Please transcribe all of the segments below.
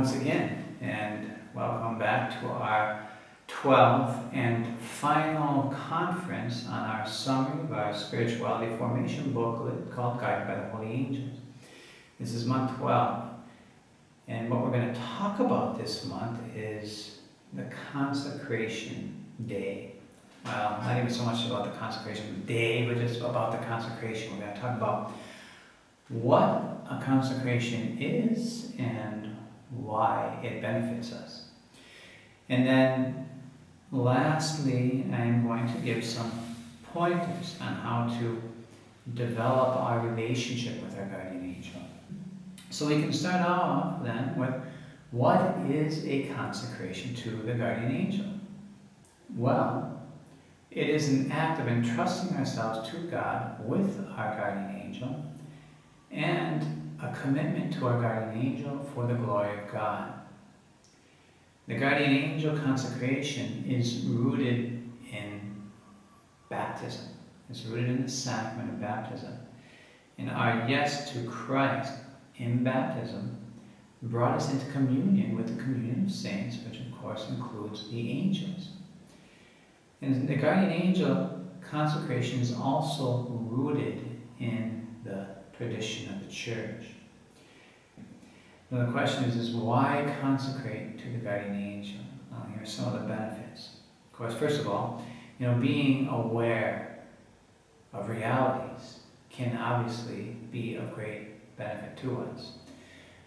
once again, and welcome back to our 12th and final conference on our summary of our spirituality formation booklet called Guided by the Holy Angels. This is month 12, and what we're going to talk about this month is the Consecration Day. Well, not even so much about the Consecration Day, but just about the consecration. We're going to talk about what a consecration is and why it benefits us. And then lastly, I'm going to give some pointers on how to develop our relationship with our guardian angel. So we can start off then with, what is a consecration to the guardian angel? Well, it is an act of entrusting ourselves to God with our guardian angel and a commitment to our guardian angel for the glory of God. The guardian angel consecration is rooted in baptism. It's rooted in the sacrament of baptism. And our yes to Christ in baptism brought us into communion with the communion of saints, which of course includes the angels. And the guardian angel consecration is also rooted in the tradition of the church. Now the question is why consecrate to the guardian angel? Well, here are some of the benefits. Of course, first of all, being aware of realities can obviously be of great benefit to us.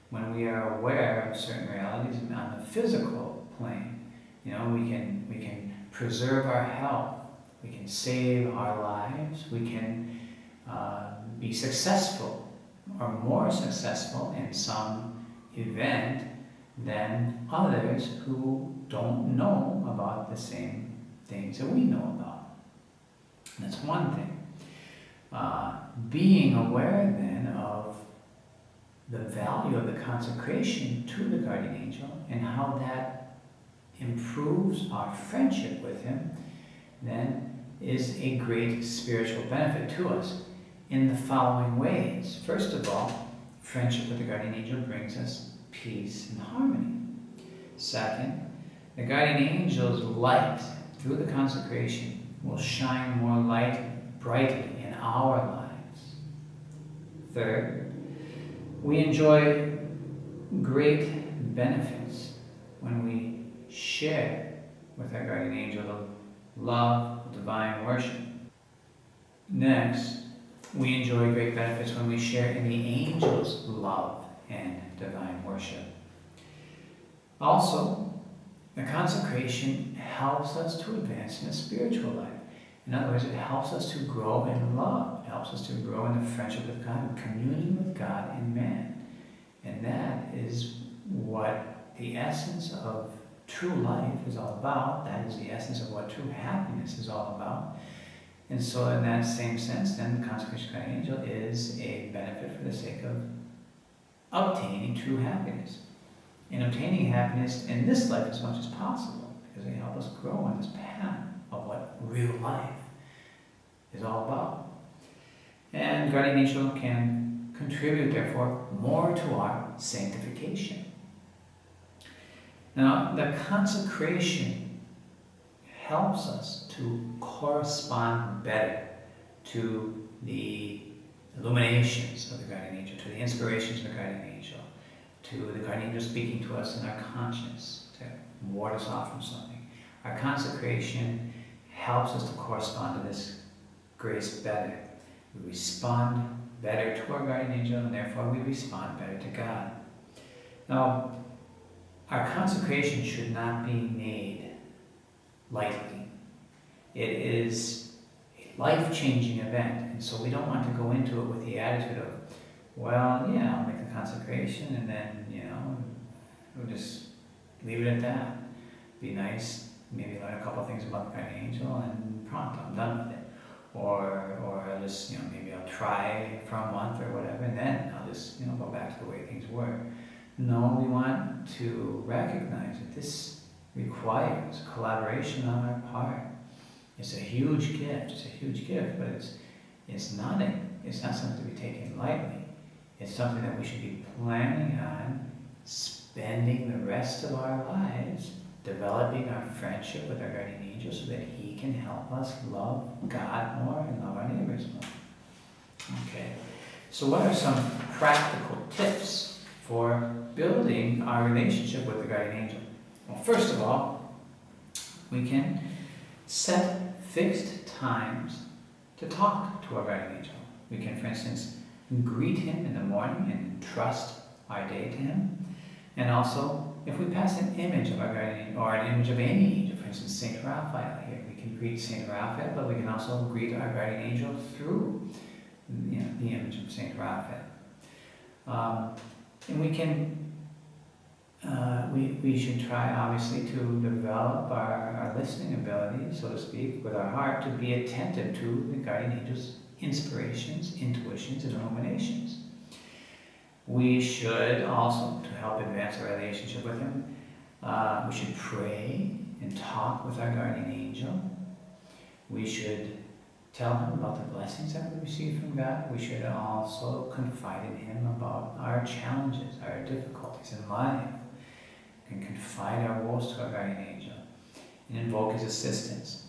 When we are aware of certain realities on the physical plane, we can preserve our health, we can save our lives, we can be successful or more successful in some event than others who don't know about the same things that we know about. That's one thing. Being aware then of the value of the consecration to the guardian angel and how that improves our friendship with him then is a great spiritual benefit to us in the following ways. First of all, friendship with the guardian angel brings us peace and harmony. Second, the guardian angel's light through the consecration will shine more brightly in our lives. Third, we enjoy great benefits when we share with our guardian angel the love of divine worship. Next, we enjoy great benefits when we share in the angels' love and divine worship. Also, the consecration helps us to advance in the spiritual life. In other words, it helps us to grow in love. It helps us to grow in the friendship with God, in communion with God and man. And that is what the essence of true life is all about. That is the essence of what true happiness is all about. And so in that same sense, then, the consecration of the guardian angel is a benefit for the sake of obtaining true happiness. And obtaining happiness in this life as much as possible, because they help us grow on this path of what real life is all about. And guardian angel can contribute, therefore, more to our sanctification. Now, the consecration helps us to correspond better to the illuminations of the guardian angel, to the inspirations of the guardian angel, to the guardian angel speaking to us in our conscience to ward us off from something. Our consecration helps us to correspond to this grace better. We respond better to our guardian angel, and therefore we respond better to God. Now, our consecration should not be made lightly. It is a life-changing event, and so we don't want to go into it with the attitude of, well, yeah, I'll make the consecration, and then, we'll just leave it at that. Be nice, maybe learn a couple of things about the guardian angel, and prompt, I'm done with it. Or I'll just, maybe I'll try for a month or whatever, and then I'll just, go back to the way things were. No, we want to recognize that this requires collaboration on our part. It's a huge gift, but it's not something to be taken lightly. It's something that we should be planning on spending the rest of our lives developing our friendship with our guardian angel so that he can help us love God more and love our neighbors more. Okay, so what are some practical tips for building our relationship with the guardian angel? Well, first of all, we can set fixed times to talk to our guardian angel. We can, for instance, greet him in the morning and entrust our day to him. And also, if we pass an image of our guardian angel, or an image of any angel, for instance, Saint Raphael here, we can greet Saint Raphael, but we can also greet our guardian angel through the image of Saint Raphael. And we can, we should try, obviously, to develop our listening ability, so to speak, with our heart, to be attentive to the guardian angel's inspirations, intuitions, and illuminations. We should also, to help advance our relationship with him, we should pray and talk with our guardian angel. We should tell him about the blessings that we receive from God. We should also confide in him about our challenges, our difficulties in life. We can confide our woes to our guardian angel and invoke his assistance.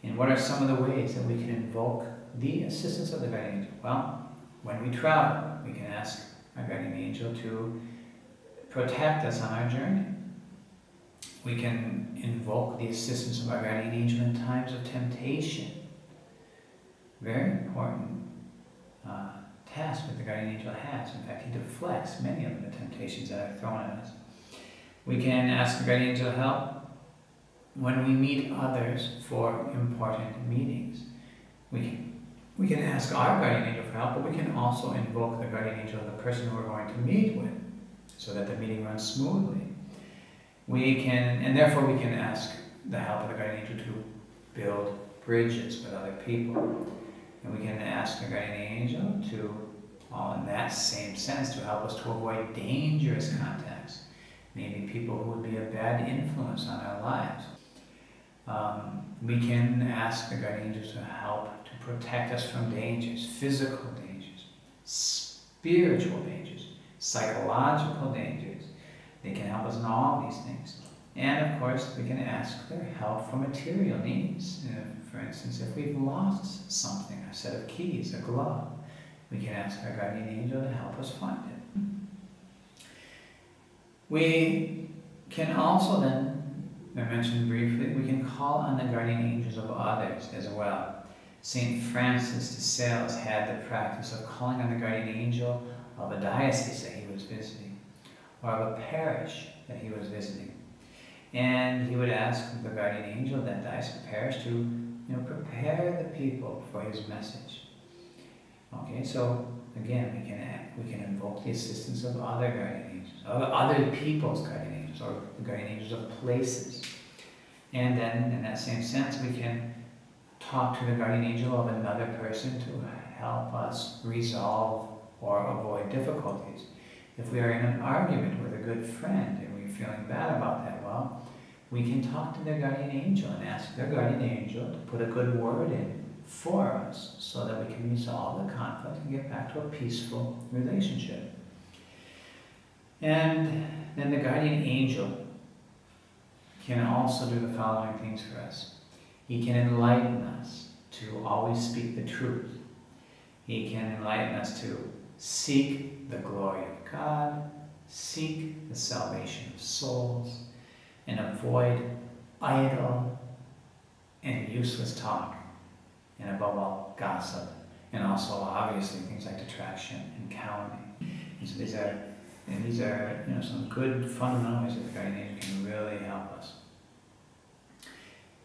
And what are some of the ways that we can invoke the assistance of the guardian angel? Well, when we travel, we can ask our guardian angel to protect us on our journey. We can invoke the assistance of our guardian angel in times of temptation. Very important task that the guardian angel has. In fact, he deflects many of the temptations that are thrown at us. We can ask the guardian angel help when we meet others for important meetings. We can ask our guardian angel for help, but we can also invoke the guardian angel of the person who we're going to meet with, so that the meeting runs smoothly. And therefore we can ask the help of the guardian angel to build bridges with other people. And we can ask the guardian angel to, all in that same sense, to help us to avoid dangerous contacts, maybe people who would be a bad influence on our lives. We can ask the guardian angels to help to protect us from dangers, physical dangers, spiritual dangers, psychological dangers. They can help us in all these things. And of course, we can ask their help for material needs. For instance, if we've lost something, a set of keys, a glove, we can ask our guardian angel to help us find it. We can also then, I mentioned briefly, we can call on the guardian angels of others as well. St. Francis de Sales had the practice of calling on the guardian angel of a diocese that he was visiting, or of a parish that he was visiting. And he would ask the guardian angel of that diocese or parish to prepare the people for his message. Okay, so again, we can invoke the assistance of other guardian angels, of other people's guardian angels, or the guardian angels of places. And then, in that same sense, we can talk to the guardian angel of another person to help us resolve or avoid difficulties. If we are in an argument with a good friend and we're feeling bad about that, well, we can talk to their guardian angel and ask their guardian angel to put a good word in for us so that we can resolve the conflict and get back to a peaceful relationship. And then the guardian angel can also do the following things for us. He can enlighten us to always speak the truth. He can enlighten us to seek the glory of God, seek the salvation of souls, and avoid idle and useless talk, and above all, gossip, and also obviously things like detraction and calumny. And so these are some good fundamental ways that the guardian angel can really help us.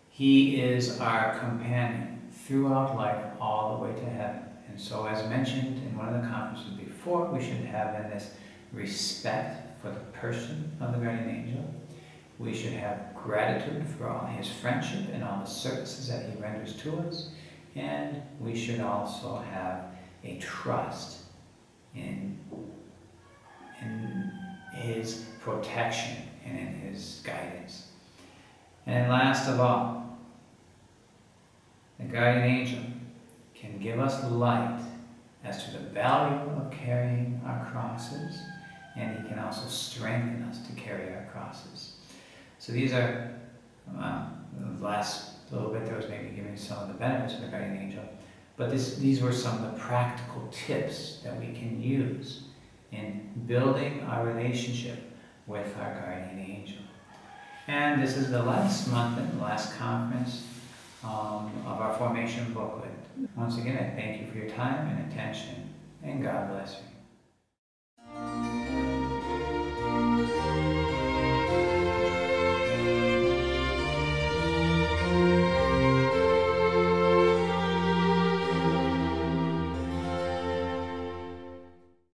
He is our companion throughout life all the way to heaven. And so, as mentioned in one of the conferences before, we should have then this respect for the person of the guardian angel. We should have gratitude for all his friendship and all the services that he renders to us. And we should also have a trust in his protection and in his guidance. And last of all, the guardian angel can give us light as to the value of carrying our crosses and He can also strengthen us to carry our crosses. So these are, the last little bit there was maybe giving some of the benefits of the guardian angel, but these were some of the practical tips that we can use in building our relationship with our guardian angel. And this is the last month and the last conference of our formation booklet. Once again, I thank you for your time and attention, and God bless you.